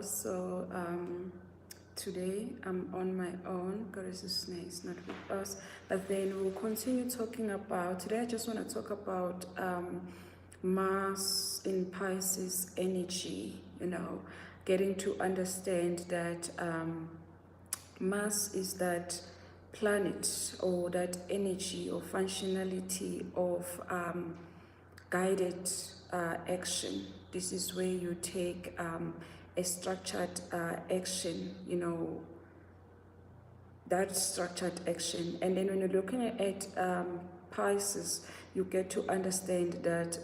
So today I'm on my own. God is not with us. But then we'll continue talking about, today I just want to talk about Mars in Pisces energy, getting to understand that Mars is that planet or that energy or functionality of guided action. This is where you take a structured action, that structured action. And then when you're looking at Pisces, you get to understand that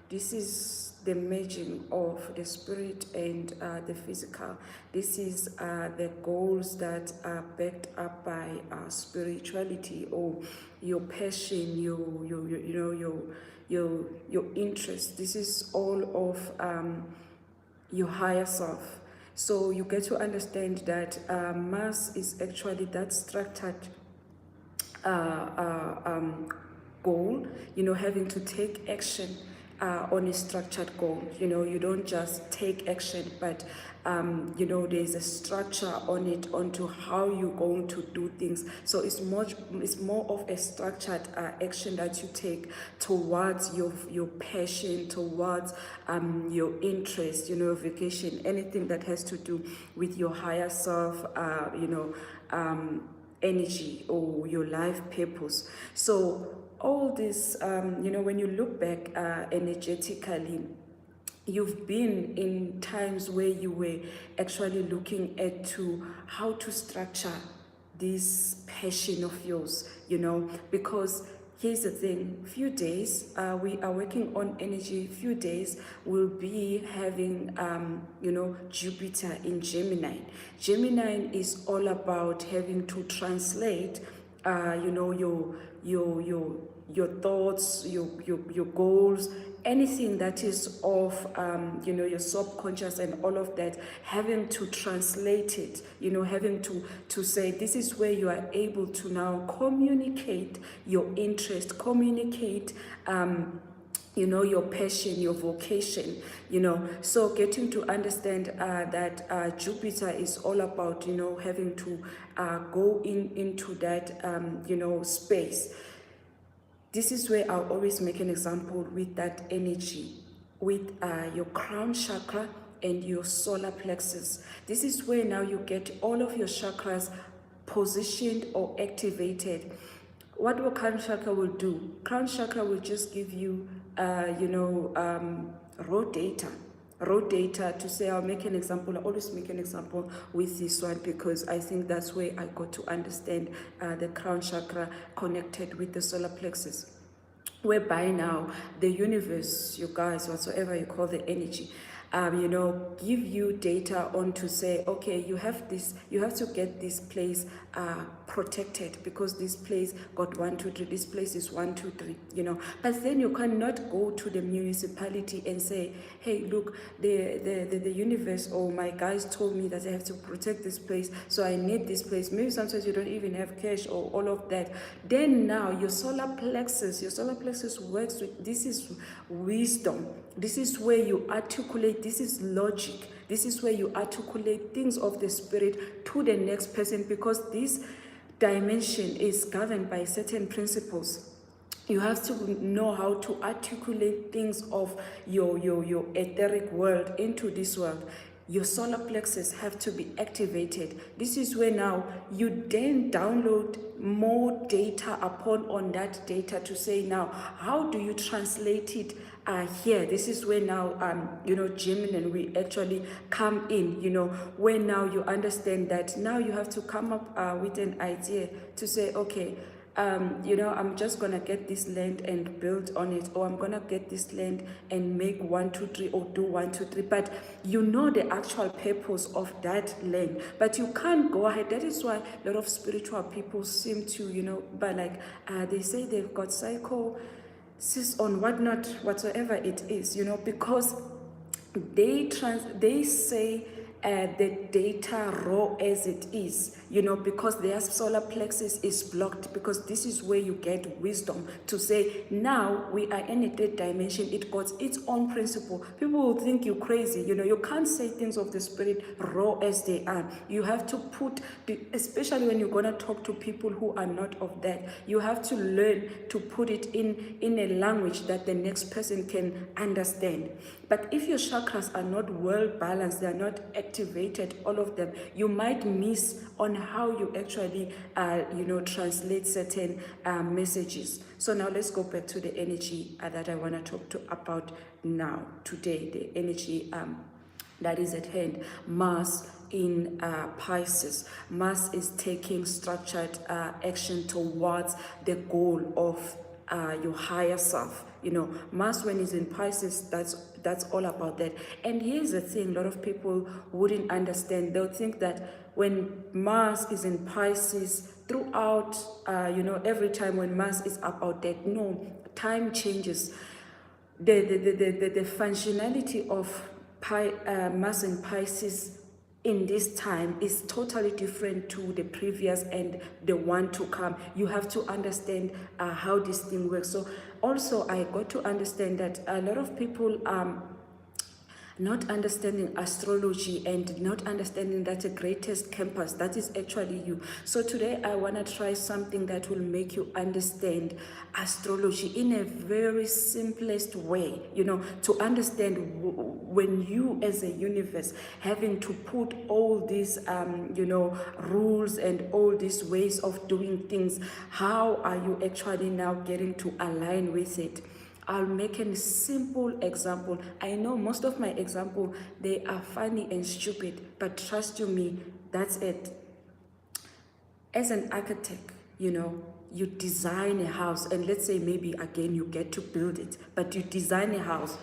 this is the merging of the spirit and the physical. This is the goals that are backed up by spirituality or your passion, your interest. This is all of your higher self. So you get to understand that Mars is actually that structured goal, having to take action on a structured goal. You don't just take action, but there's a structure on it, onto how you're going to do things. So it's more of a structured action that you take towards your passion, towards your interest, vocation, anything that has to do with your higher self, energy or your life purpose. So all this, when you look back energetically, you've been in times where you were actually looking at to how to structure this passion of yours, because here's the thing, few days we are working on energy, few days we'll be having Jupiter in Gemini. Gemini is all about having to translate your thoughts, your goals, anything that is of your subconscious and all of that, having to translate it, having to say this is where you are able to now communicate your interest, communicate your passion, your vocation, so getting to understand that Jupiter is all about having to go into that space. This is where I'll always make an example with that energy, with your crown chakra and your solar plexus. This is where now you get all of your chakras positioned or activated. What will crown chakra will do? Crown chakra will just give you, raw data to say, I'll make an example. I always make an example with this one because I think that's where I got to understand the crown chakra connected with the solar plexus, whereby now the universe, you guys, whatsoever you call the energy, give you data on to say, okay, you have to get this place protected because this place got 1, 2, 3, this place is 1, 2, 3, but then you cannot go to the municipality and say, hey, look, the universe or my guys told me that I have to protect this place, so I need this place. Maybe sometimes you don't even have cash or all of that. Then now your solar plexus works with, this is wisdom. This is where you articulate, this is logic. This is where you articulate things of the spirit to the next person, because this dimension is governed by certain principles. You have to know how to articulate things of your etheric world into this world. Your solar plexus have to be activated. This is where now you then download more data upon on that data to say, now how do you translate it here? This is where now Gemini, we actually come in, where now you understand that now you have to come up with an idea to say, okay, I'm just gonna get this land and build on it, or I'm gonna get this land and make 1, 2, 3, or do 1, 2, 3. But the actual purpose of that land, but you can't go ahead. That is why a lot of spiritual people seem to, but like they say they've got psychosis on whatnot, whatsoever it is, because they say the data raw as it is, because their solar plexus is blocked, because this is where you get wisdom to say, now we are in a third dimension. It got its own principle. People will think you're crazy. You can't say things of the spirit raw as they are. You have to put, especially when you're going to talk to people who are not of that, you have to learn to put it in a language that the next person can understand. But if your chakras are not well balanced, they're not activated, all of them, you might miss on how you actually, translate certain messages. So now let's go back to the energy that I want to talk about now, today, the energy that is at hand. Mars in Pisces. Mars is taking structured action towards the goal of your higher self. Mars, when it's in Pisces, that's all about that. And here's the thing, a lot of people wouldn't understand. They'll think that when Mars is in Pisces, throughout, every time when Mars is about that, no, time changes. The functionality of Mars and Pisces in this time is totally different to the previous and the one to come. You have to understand how this thing works. So also I got to understand that a lot of people not understanding astrology and not understanding that the greatest campus, that is actually you. So today I want to try something that will make you understand astrology in a very simplest way, to understand when you as a universe having to put all these, rules and all these ways of doing things, how are you actually now getting to align with it? I'll make a simple example. I know most of my examples, they are funny and stupid, but trust you me, that's it. As an architect, you design a house, and let's say maybe again you get to build it, but you design a house,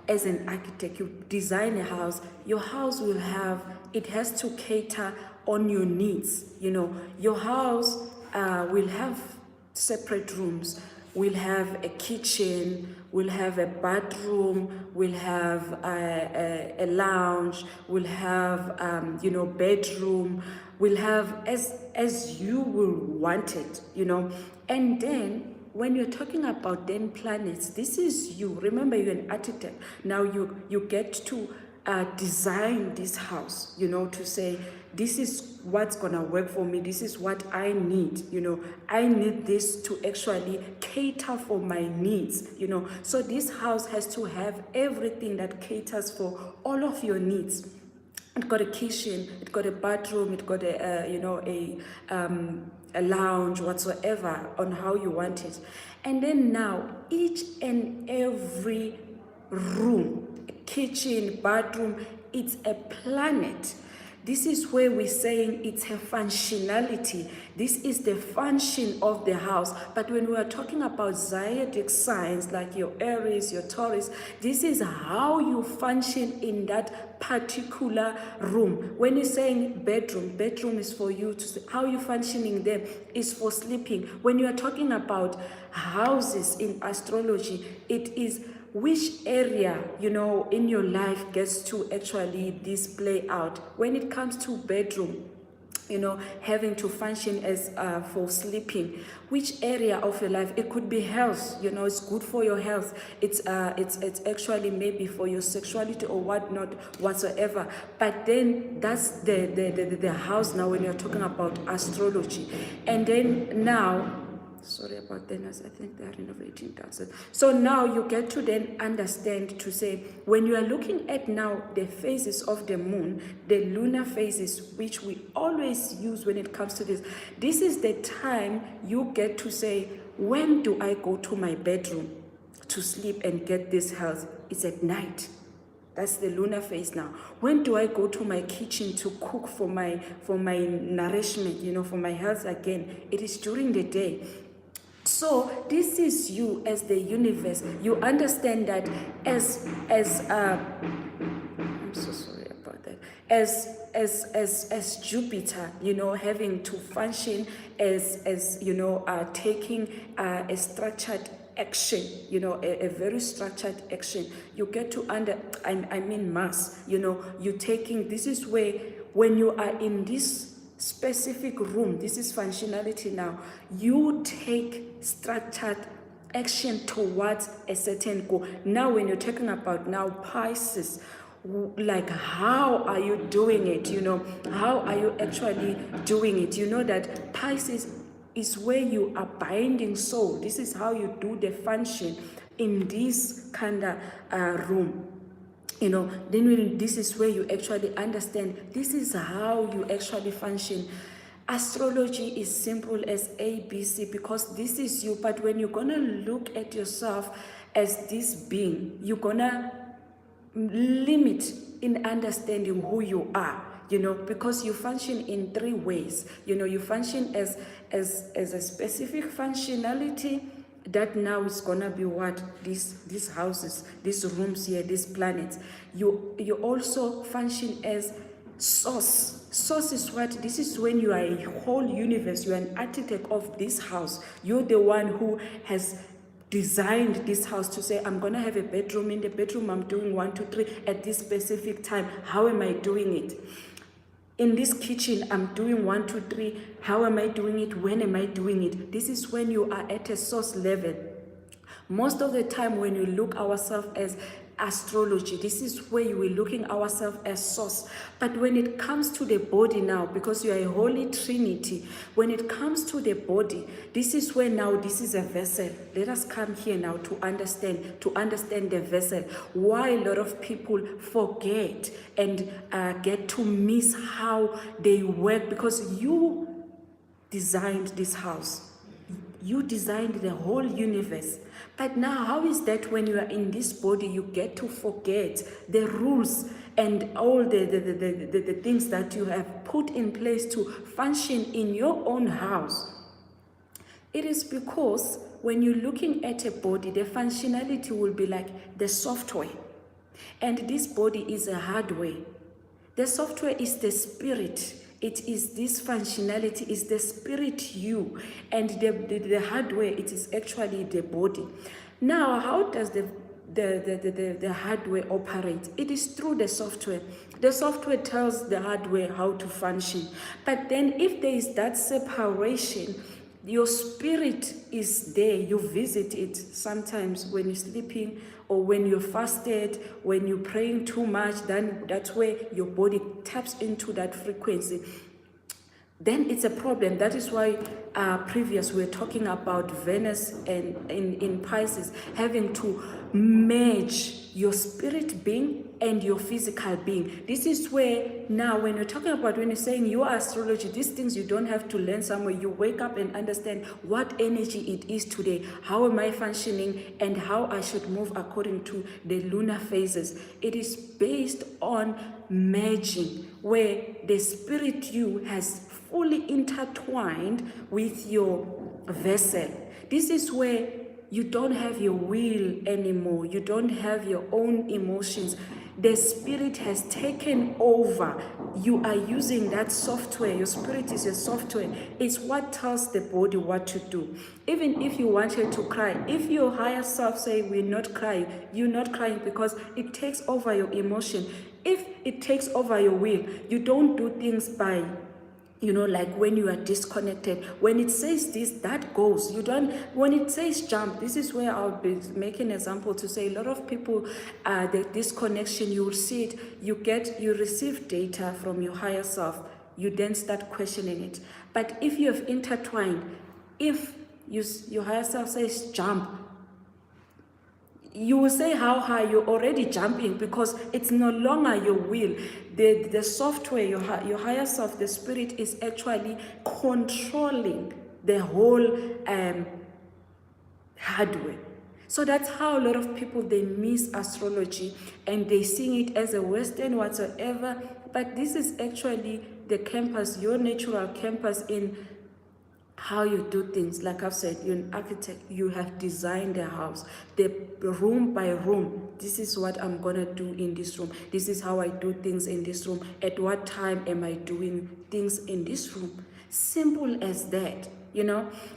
as an architect, you design a house. Your house it has to cater on your needs. Your house will have separate rooms. We'll have a kitchen, we'll have a bathroom, we'll have a lounge, we'll have, bedroom, we'll have as you will want it, And then when you're talking about then planets, this is you. Remember, you're an architect. Now you get to design this house, to say, this is what's gonna work for me. This is what I need. I need this to actually cater for my needs. So this house has to have everything that caters for all of your needs. It got a kitchen, it got a bathroom, it got a lounge, whatsoever, on how you want it. And then now each and every room, kitchen, bathroom, it's a planet. This is where we're saying it's a functionality. This is the function of the house. But when we are talking about zodiac signs like your Aries, your Taurus, this is how you function in that particular room. When you're saying bedroom is for you to see how you're functioning there, is for sleeping. When you are talking about houses in astrology, it is which area, in your life gets to actually display out. When it comes to bedroom, having to function as for sleeping, which area of your life? It could be health, it's good for your health. It's actually maybe for your sexuality or whatnot, whatsoever. But then that's the house now when you're talking about astrology. And then now, sorry about that, I think they are renovating downstairs. So now you get to then understand to say, when you are looking at now the phases of the moon, the lunar phases, which we always use when it comes to this is the time you get to say, when do I go to my bedroom to sleep and get this health? It's at night. That's the lunar phase now. When do I go to my kitchen to cook for my nourishment, for my health again? It is during the day. So this is you as the universe. You understand that as I'm so sorry about that. As Jupiter, having to function as taking a structured action, a very structured action. You get to Mars, you're taking, this is where when you are in this specific room, this is functionality now, you take structured action towards a certain goal. Now when you're talking about now Pisces, like how are you doing it, how are you actually doing it? You know that Pisces is where you are binding soul. This is how you do the function in this kind of room. Then this is where you actually understand this is how you actually function. Astrology is simple as ABC because this is you, but when you're gonna look at yourself as this being, you're gonna limit in understanding who you are, because you function in three ways. You function as a specific functionality that now is gonna be what these houses, these rooms here, these planets. You also function as source. Source is what? This is when you are a whole universe. You are an architect of this house. You're the one who has designed this house to say, I'm gonna have a bedroom. In the bedroom I'm doing 1, 2, 3 at this specific time. How am I doing it? In this kitchen, I'm doing 1, 2, 3. How am I doing it? When am I doing it? This is when you are at a source level. Most of the time when you look ourselves as astrology, this is where we're looking ourselves as source. But when it comes to the body now, because you are a holy trinity, when it comes to the body, this is where now this is a vessel. Let us come here now to understand the vessel. Why a lot of people forget and get to miss how they work, because you designed this house. You designed the whole universe. But now, how is that when you are in this body, you get to forget the rules and all the things that you have put in place to function in your own house? It is because when you're looking at a body, the functionality will be like the software. And this body is a hardware. The software is the spirit. It is this functionality, is the spirit you, and the hardware, it is actually the body. Now, how does the hardware operate? It is through the software. The software tells the hardware how to function. But then if there is that separation, your spirit is there. You visit it sometimes when you're sleeping or when you're fasted, when you're praying too much, then that's where your body taps into that frequency. Then it's a problem. That is why previous we were talking about Venus and in Pisces having to merge your spirit being and your physical being. This is where now when you're talking about, when you're saying you are astrology, these things you don't have to learn somewhere. You wake up and understand what energy it is today, how am I functioning, and how I should move according to the lunar phases. It is based on merging, where the spirit you has fully intertwined with your vessel. This is where you don't have your will anymore. You don't have your own emotions. The spirit has taken over. You are using that software. Your spirit is your software. It's what tells the body what to do. Even if you wanted to cry, if your higher self say we're not crying, you're not crying because it takes over your emotion. If it takes over your will, you don't do things by like when you are disconnected. When it says this, that goes. You don't, when it says jump, this is where I'll be making an example to say a lot of people, the disconnection, you will see it, you receive data from your higher self, you then start questioning it. But if you have intertwined, if your higher self says jump, you will say how high. You're already jumping because it's no longer your will. The software, your higher self, the spirit is actually controlling the whole hardware. So that's how a lot of people, they miss astrology and they see it as a Western whatsoever. But this is actually the campus, your natural campus in how you do things. Like I've said, you're an architect, you have designed the house, the room by room. This is what I'm gonna do in this room. This is how I do things in this room. At what time am I doing things in this room? Simple as that,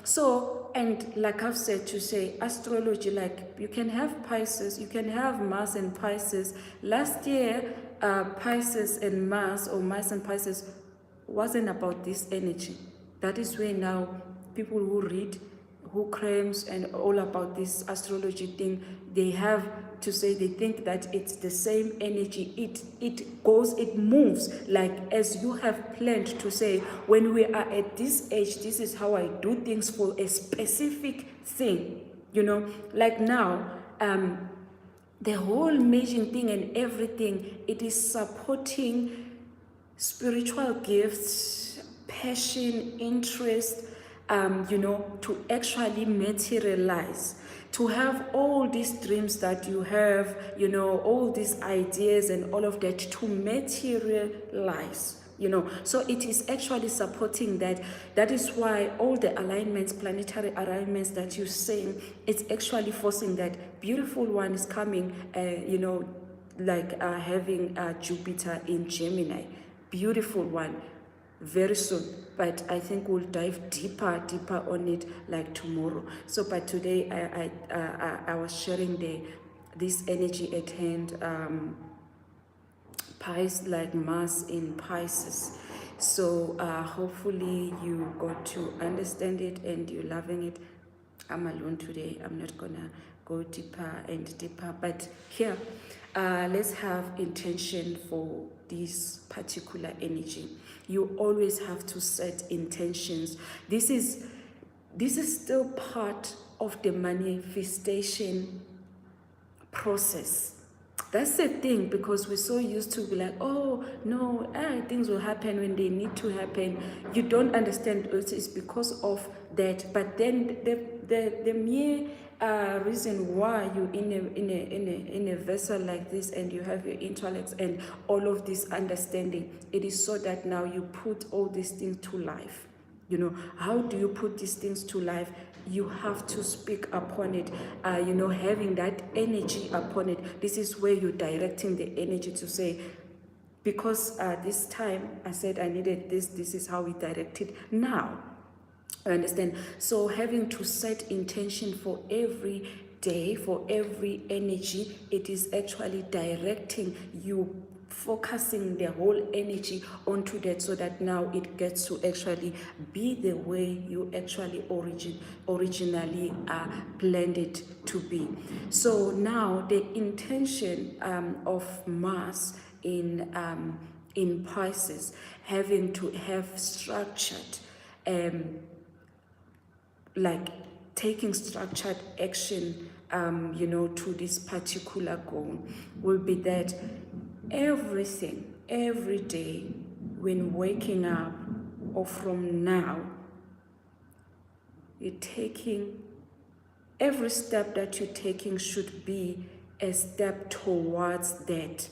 So, and like I've said, to say astrology, like you can have Pisces, you can have Mars and Pisces. Last year, Pisces and Mars, or Mars and Pisces, wasn't about this energy. That is where now people who read, who claims and all about this astrology thing, they have to say they think that it's the same energy. It moves like as you have planned to say, when we are at this age, this is how I do things for a specific thing. Like now, the whole Mating thing and everything, it is supporting spiritual gifts, passion, interest, to actually materialize, to have all these dreams that you have, all these ideas and all of that to materialize. So it is actually supporting that. That is why all the alignments, planetary alignments that you're saying, it's actually forcing that beautiful one is coming, like having Jupiter in Gemini. Beautiful one, very soon. But I think we'll dive deeper on it like tomorrow. So, but today I was sharing this energy at hand. Pisces, like Mars in Pisces. So hopefully you got to understand it and you're loving it. I'm alone today. I'm not gonna go deeper and deeper, but here let's have intention for this particular energy. You always have to set intentions. This is still part of the manifestation process. That's the thing, because we're so used to be like, oh no, things will happen when they need to happen. You don't understand it's because of that. But then the mere reason why you in a vessel like this and you have your intellect and all of this understanding, it is so that now you put all these things to life. How do you put these things to life? You have to speak upon it, having that energy upon it. This is where you're directing the energy to say, because this time I said I needed this is how we direct it now. I understand. So having to set intention for every day, for every energy, it is actually directing you, focusing the whole energy onto that, so that now it gets to actually be the way you actually originally planned it to be. So now the intention of Mars in Pisces, having to have structured, like taking structured action, to this particular goal, will be that everything, every day, when waking up or from now, you're taking, every step that you're taking should be a step towards that.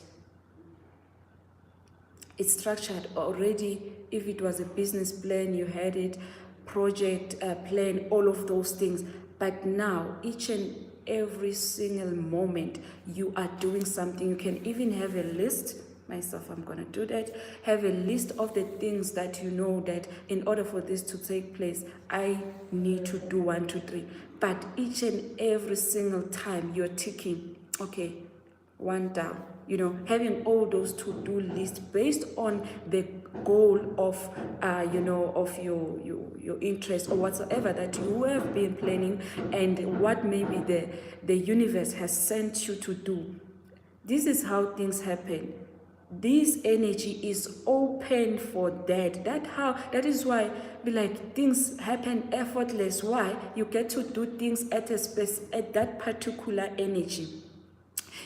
It's structured already. If it was a business plan, you had it, project plan, all of those things. But now, each and every single moment, you are doing something. You can even have a list. Myself, I'm going to do that. Have a list of the things that you know that in order for this to take place, I need to do 1, 2, 3. But each and every single time you're ticking, okay, one down. Having all those to-do lists based on the goal of, of your interest or whatsoever that you have been planning and what maybe the universe has sent you to do. This is how things happen. This energy is open for that. That is why things happen effortless. Why? You get to do things at that particular energy.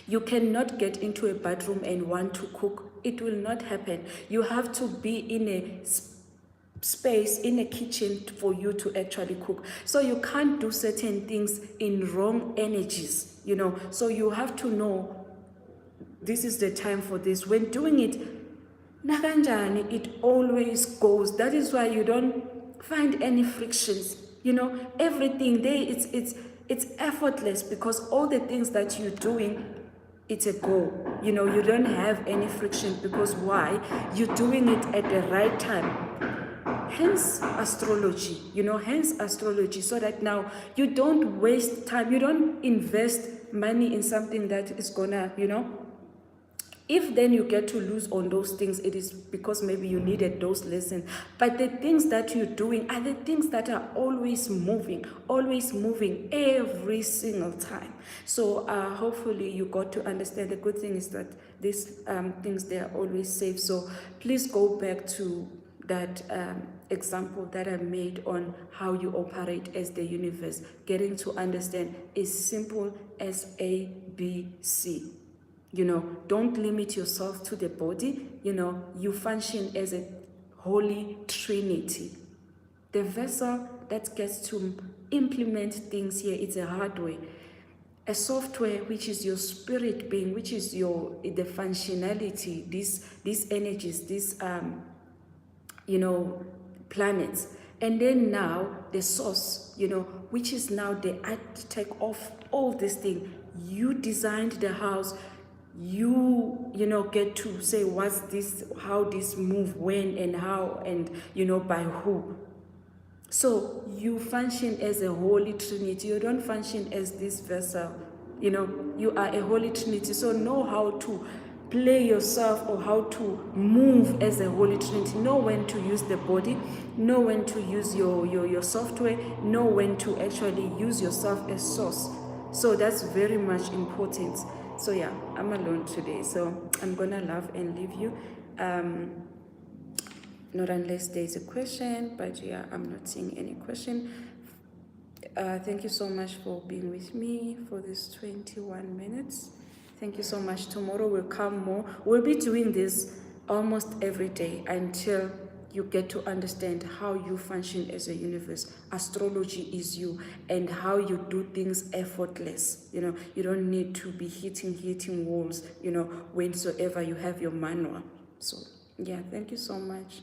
You cannot get into a bathroom and want to cook. It will not happen. You have to be in a space, in a kitchen for you to actually cook. So you can't do certain things in wrong energies, So you have to know this is the time for this. When doing it, nakanjani, it always goes. That is why you don't find any frictions. Everything there, it's effortless, because all the things that you're doing, it's a goal. You don't have any friction, because why? You're doing it at the right time. Hence astrology, so that now you don't waste time. You don't invest money in something that is gonna, If then you get to lose on those things, it is because maybe you needed those lessons. But the things that you're doing are the things that are always moving every single time. So hopefully you got to understand. The good thing is that these things, they are always safe. So please go back to that example that I made on how you operate as the universe. Getting to understand is simple as A, B, C. Don't limit yourself to the body. You function as a holy trinity. The vessel that gets to implement things here is a hardware. A software, which is your spirit being, which is the functionality, these energies, these planets. And then now the source, which is now the architect of all this thing. You designed the house. You get to say what's this, how this move, when and how, and by who. So you function as a holy trinity. You don't function as this vessel. You are a holy trinity. So know how to play yourself, or how to move as a holy trinity. Know when to use the body, know when to use your software, know when to actually use yourself as source. So that's very much important. So yeah, I'm alone today, so I'm gonna love and leave you, not unless there's a question, but yeah, I'm not seeing any question. Thank you so much for being with me for this 21 minutes. Thank you so much. Tomorrow will come more. We'll be doing this almost every day until you get to understand how you function as a universe. Astrology is you, and how you do things effortless. You don't need to be hitting walls, whensoever you have your manual. So yeah, thank you so much.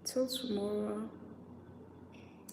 Till tomorrow.